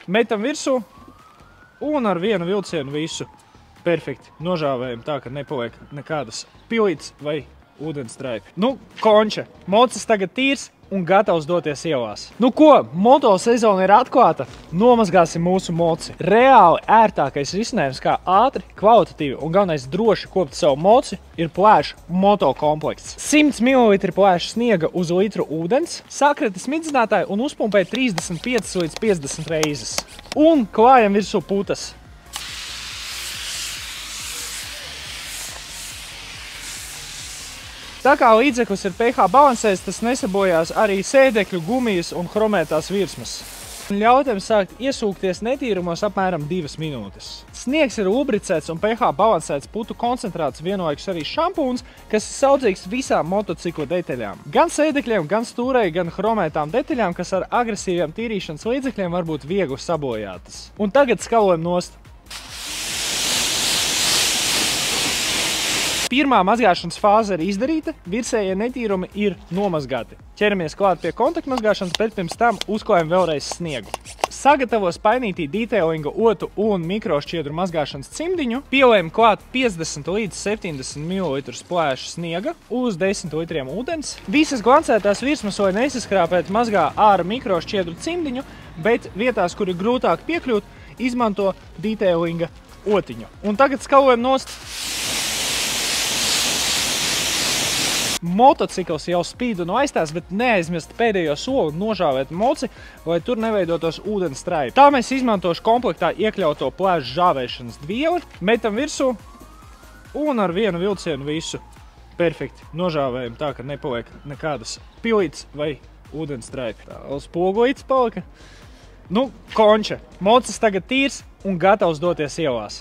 metam virsū un ar vienu vilcienu visu perfekti nožāvējam tā, ka nepaliek nekādas pilītes vai ūdenstraipi. Nu, konča, mocis tagad tīrs un gatavs doties ielās. Nu ko, moto sezona ir atklāta, nomazgāsim mūsu moci. Reāli ērtākais risinājums, kā ātri, kvalitatīvi un galvenais droši kopt savu moci, ir plēšu moto komplekts. 100 ml plēšu sniega uz litru ūdens, sakrati smidzinātāji un uzpumpē 35 līdz 50 reizes. Un klājam virsū putas. Tā kā līdzeklis ir pH balansēts, tas nesabojās arī sēdekļu, gumijas un chromētās virsmas. Ļautiem sākt iesūkties netīrumos apmēram 2 minūtes. Sniegs ir lubricēts un pH balansēts putu koncentrāts, vienlaikus arī šampūns, kas ir saudzīgs visām motocikla detaļām. Gan sēdekļiem, gan stūrei, gan chromētām detaļām, kas ar agresīviem tīrīšanas līdzekļiem var būt viegli sabojātas. Un tagad skalojam nost. Pirmā mazgāšanas fāze ir izdarīta, virsējie netīrumi ir nomazgāti. Ķeramies klāt pie kontaktmazgāšanas, bet pirms tam uzklājam vēlreiz sniegu. Sagatavo spainītī detailinga otu un mikrošķiedru mazgāšanas cimdiņu, pielējam klāt 50 līdz 70 ml plēšu sniega uz 10 litriem ūdens. Visas glancētās virsmas, lai nesaskrāpēt, mazgā ar mikrošķiedru cimdiņu, bet vietās, kur ir grūtāk piekļūt, izmanto detailinga otiņu. Un tagad skalojam nost. Motocikls jau spīd un aizstās, bet neaizmirst pēdējo soli nožāvēt moci, lai tur neveidotos ūdenstraipi. Tā mēs izmantošu komplektā iekļauto plēšu žāvēšanas dvieli, metam virsū un ar vienu vilcienu visu perfekti nožāvējam tā, ka nepaliek nekādas pilītes vai ūdenstraipi. Tā, spogulītes palika. Nu, konča, mocis tagad tīrs un gatavs doties ielās.